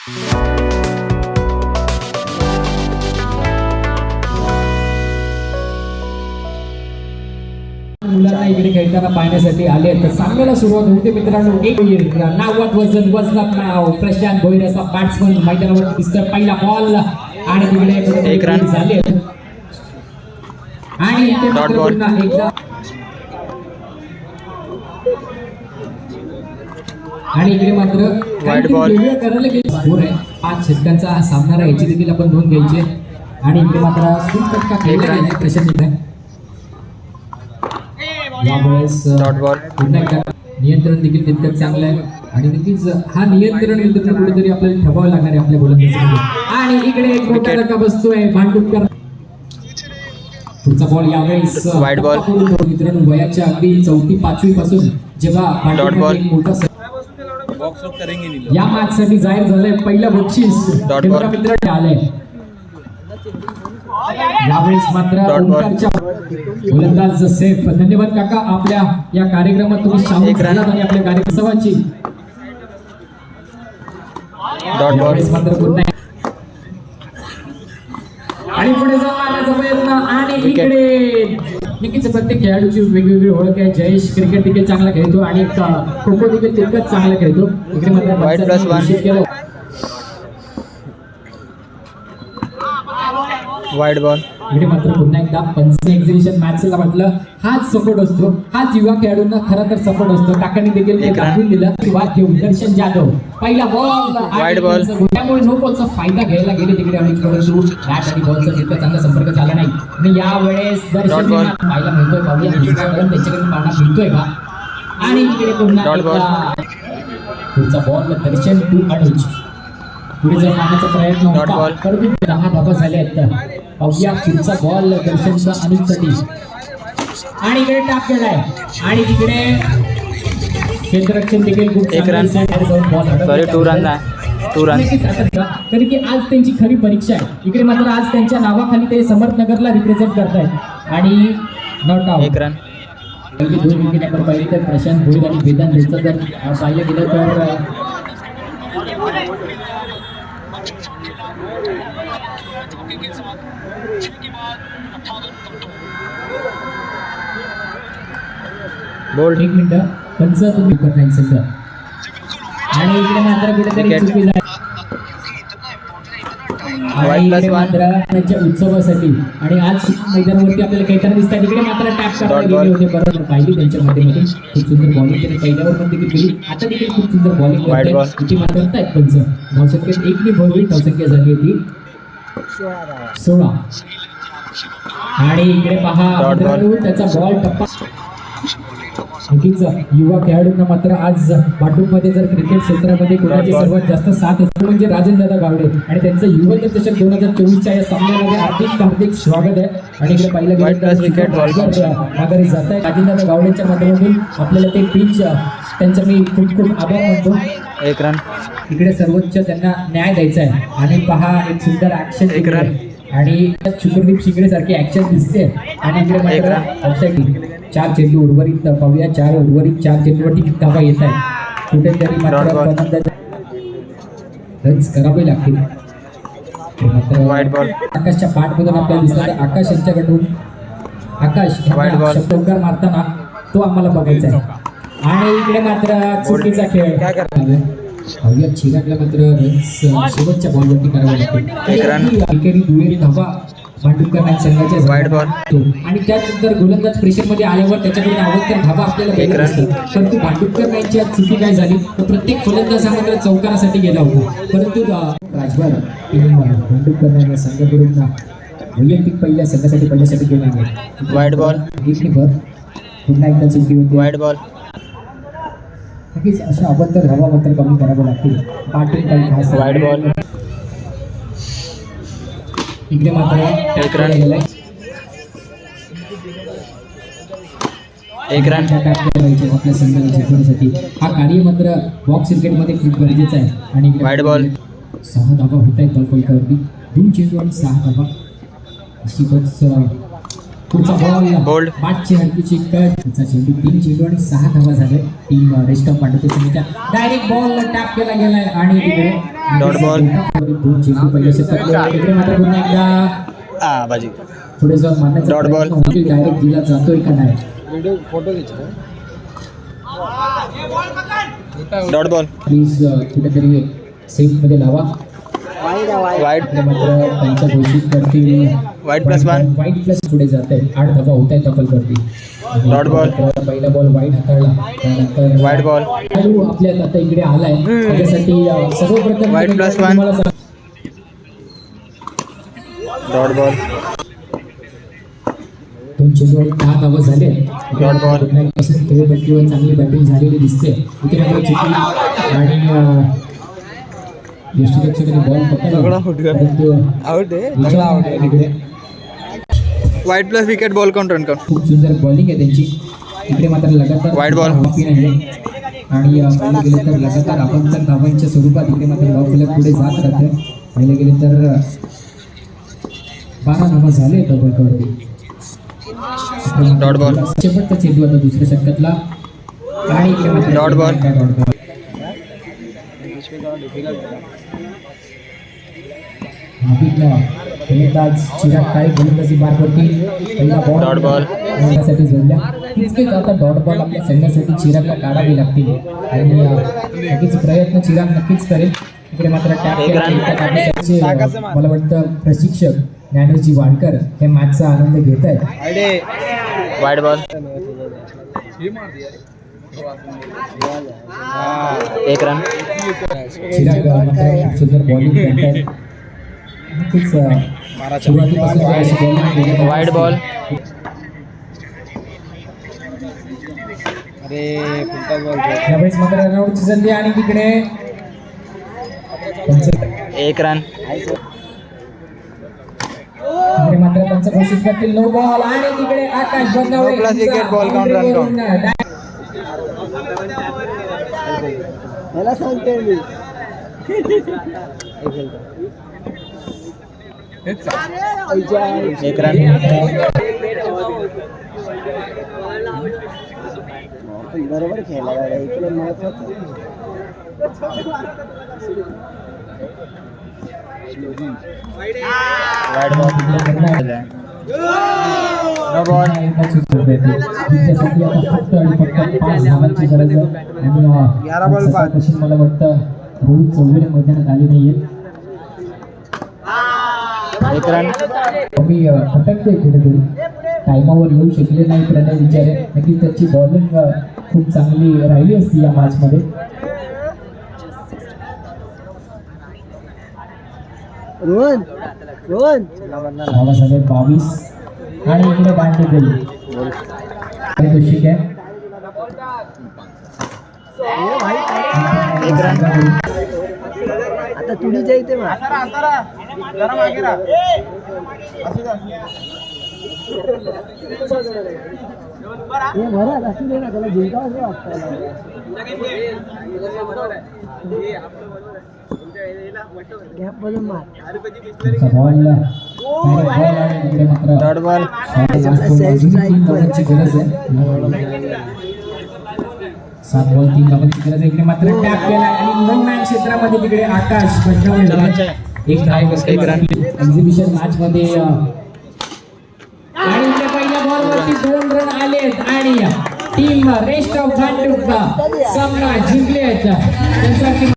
मुलांना इकडे खेळताना पाहण्यासाठी आले तर चांगल्याला सुरुवात होते मित्रांनो. एक नावात वजनात नाव प्रशांत भोईर असा बॅट्समन मैदानावर दिसतोय. पहिला बॉल आणि तिकडे एक रन झाले आणि एकदा आणि इकडे मात्र वाईड बॉल करायला गेले. 5 षटकांचा सामना याची देखील आपण नोंद घ्यायची आणि इकडे मात्र सुटका खेळला गेला प्रशांत. यावेळेस नियंत्रण देखील तितकंच चांगलं आहे आणि नक्कीच हा नियंत्रण कुठेतरी आपल्याला ठेवावं लागणार आहे आपल्या गोलंदाजीमध्ये. आणि इकडे एक मोठा धक्का बसतोय भांडुपकर. पुढचा बॉल यावेळेस वाईड बॉल मित्रांनो. वयाच्या अगदी 4वी-5वी पासून जेव्हा मोठा या मॅच साठी जाहीर झालंय पहिलं बक्षीस मित्रांनी आलंय. यावेळेस मात्र गोलंदाज सेफ. धन्यवाद काका आपल्या या कार्यक्रमात तुम्ही सामील झालात आणि आपल्या कार्यक्रमाची मात्र पुन्हा आणि पुढे जाण्याचा प्रयत्न आणि इकडे नक्कीच प्रत्येक खेळाडूची वेगवेगळी ओळख आहे. जयेश क्रिकेट देखील चांगला खेळतो आणि खो खो देखील तितकंच चांगला खेळतो. इकडे मात्र वाईड बॉल इकडे मात्र पुन्हा एकदा पंच एक्झिबिशन मॅचला म्हटलं हाच सपोर्ट असतो. हाच युवा खेळाडूंना खरं तर सपोर्ट असतो. काकांनी देखील दाखवून दिलं. वाद घेऊन दर्शन जाधव पहिला बॉल वाईड बॉल त्यामुळे नो बॉलचा फायदा घ्यायला गेले तिकडे आणि परंतु बॅट आणि बॉलचा तितका चांगला संपर्क झाला नाही. आणि यावेळेस दर्शन पाहायला मिळतोय. पाहूया त्यांच्याकडे पाहणं मिळतोय का. आणि इकडे पुन्हा पुढचा बॉल दर्शन टू अनुज पुढे जाऊन मारण्याचा प्रयत्न होता परंतु 10 धावा झाल्या आहेत. पाहूया पुढचा बॉल दर्शनचा अनुजसाठी आणि इकडे टॅप केलाय आणि तिकडे क्षेत्ररक्षण देखील खूप सॉरी 2 रन तरी की आज त्यांची खरी परीक्षा आहे. इकडे मात्र आज त्यांच्या नावाखाली ते समर्थनगरला रिप्रेझेंट करतायत आणि नॉट आउट 1 रन. 2 विकेट आपण पाहिले तर प्रशांत भोईर आणि वेदांत यांचं जर पाहिलं गेलं तर बोल्ड 1 मिनिट पंच तुम्ही करताय सध्या आणि इकडे मात्र कुठेतरी चुकी झाली. उत्सवासाठी आणि आज मैदानावरती आपल्याला खेळताना दिसतात. इकडे मात्र टॅप करायला गेले होते बरोबर पाहिली त्यांच्या माध्यमातून खूप सुंदर बॉलिंग केली. पहिल्यावर पण देखील केली आता देखील खूप सुंदर बॉलिंग करतायत पंच. धावसंख्येत 1 भरवी धावसंख्या झाली होती 16 आणि इकडे पहा त्याचा बॉल टप्पा. नक्कीच युवा खेळाडूंना मात्र आज भांडुपमध्ये जर क्रिकेट क्षेत्रामध्ये कोणाची सर्वात जास्त साथ असतो म्हणजे राजनदादा गावडे आणि त्यांचं युवा चषक 2024च्या या सामन्यामध्ये हार्दिक स्वागत आहे. आणि इकडे पहिलं माघारी जात आहे. राजनदादा गावडेच्या माध्यमातून आपल्याला ते पिच त्यांचा मी खूप आभार मानतो. 1 रन इकडे सर्वोच्च त्यांना न्याय द्यायचा आहे आणि पहा एक सुंदर ऍक्शन 1 रन आणि शुक्रदीप शिंगडे सारखी ऍक्शन दिसते. आणि इकडे 4 चेंडू उर्वरित पाहूया. 4 उर्वरित 4 चेंडूवरती धावा येत आहेत. कुठेतरी मात्र रन्स करावे लागतील. आकाशच्या पाठमधून आपल्याला दिसतं आकाश यांच्याकडून आकाश षटकार मारताना तो आम्हाला बघायचा आहे. आणि इकडे मात्र चुकीचा खेळ पाहूया. चिरागला मात्र रन्स शेवटच्या बॉलवरती करावे लागतील. दुहेरी धावा भांडुपकर संघाच्या वाईड बॉल आणि त्यानंतर गोलंदाज प्रेशरमध्ये आल्यावर त्याच्याकडे आवडत्या धावा आपल्याला भेटत असतात. परंतु भांडुपकर यांची आज चुकी काय झाली तर प्रत्येक फलंदाज हा मात्र चौकारासाठी गेला होता. परंतु राजभर भांडुपकर संघाकडून वैयक्तिक पहिल्यासाठी गेला. वाईड बॉल पुन्हा एकदा चुकी होती. वाईड बॉल नक्कीच अशा अबंतर धावा मात्र कमी करावं लागतील. पाटील काही खास वाईड बॉल इकडे मात्र 1 रन 1 रन आपल्या संघाला जिंकण्यासाठी हा कार्य मात्र बॉक्स क्रिकेटमध्ये खूप गरजेचं आहे. आणि वाईड बॉल 6 धावा होत आहेत बॉलफलकावरती 2 चेंडू आणि 6 धावा अशीच. पुढचा बॉल बोल्ड पाचची हलकीची कट पुढचा चेंडू 3 चेंडू आणि 6 धावा झाले. टीम रेस्ट ऑफ पांडुपे संघाच्या डायरेक्ट बॉल टॅप केला गेलाय आणि डॉट बॉल. दोन चेंडू पहिल्या षटकात इकडे मात्र पुन्हा एकदा बाजी. पुढे जाऊन मारण्याचा डॉट बॉल. प्रयत्न होईल. डायरेक्ट दिला जातोय का नाही. Dot ball. प्लीज कुठेतरी सेफ मध्ये लावा. वाईड. इकडे मात्र त्यांच्या घोषित करतील वाईड +1. वाईड प्लस पुढे जात आहे. 8 धावा होत आहेत तब्बल करती. Dot ball. पहिला बॉल वाईड हाताळला. त्यानंतर वाईड बॉल. खेळाडू आपल्यात आता इकडे आलाय. त्याच्यासाठी सर्वप्रथम वाईड +1. तुम्हाला डॉट बॉल. दोन चेंडू आणि 10 धावा झाले. Dot ball. खेळपट्टीवर चांगली बॅटिंग झालेली दिसते. इथे मात्र चुकली आणि यष्टीरक्षकाने बॉल पकडला. परंतु इकडे wide plus wicket ball count run count. खूप सुंदर बॉलिंग आहे त्यांची. इकडे मात्र लगातार वाईड बॉल. हॉकी नाही आणि पाहिलं गेलं तर लगातार आपण तर धावांच्या स्वरूपात इकडे मात्र धाव फलक पुढे जात राहते. पाहिलं गेलं तर 12 धावा झाले डबलवरती. Dot ball. शेवटचा चेंडू आता दुसऱ्या षटकातला आणि इकडे मात्र डॉट बॉल. फलंदाज चिराग काळे गोलंदाजी बार करतील. पहिला डॉट बॉल. संघासाठी जोडल्या. तितकेच आता डॉट बॉल आपल्या संघासाठी चिरागला काढावे लागतील आणि नक्कीच प्रयत्न चिराग नक्कीच करेल. इकडे मात्र टॅप मला वाटतं प्रशिक्षक ज्ञानेशजी वाडकर हे मॅचचा आनंद घेत आहेत. Wide ball. 1 रन. चिराग मात्र सुंदर बॉलिंग करतात. नक्कीच सुरुवातीपासून अशी bowling केली. Wide ball. यावेळेस मात्र रनआउटची संधी आणि तिकडे 1 रन. इकडे मात्र त्यांचं घोषित करतील नो बॉल आणि तिकडे आकाश बंदावळे No plus wicket, ball count, run count. मला सांगते मी 1 रन. बरोबर खेळला इकडे महत्वाचं. Wide ball. No ball. त्यासाठी आता फक्त आणि फक्त 5 धावांची गरज आहे आणि 11 बॉल 5. मला वाटतं रोहित चौगुले मैदानात आले नाहीये. 1 रन. मी फटकतोय कुठेतरी टाइमावर येऊ शकले नाही. प्रणय विचारे नक्कीच त्याची बॉलिंग खूप चांगली राहिली असती या मॅचमध्ये. रोहन धावा झाले 22 आणि इकडे दांडी गेली. ठीक आहे. 1 रन. आता तुडीच्या इथे भरात असू दे ना त्याला जिंकावं असं वाटतं. गॅप बदल मार. बॉल आणि इकडे मात्र डॉट बॉल. अजून 3 धावांची गरज आहे. 7 बॉल 3 धावांची गरज आहे. इकडे मात्र टॅप केला आणि नो मॅन क्षेत्रामध्ये तिकडे आकाश बंडावळे एक धाव. 1 रन. एक्झिबिशन मॅच मध्ये आणि इकडे पहिल्या बॉलवरती 2 रन आलेत आणि टीम रेस्ट ऑफ भांडुप सामना जिंकले. त्यांचा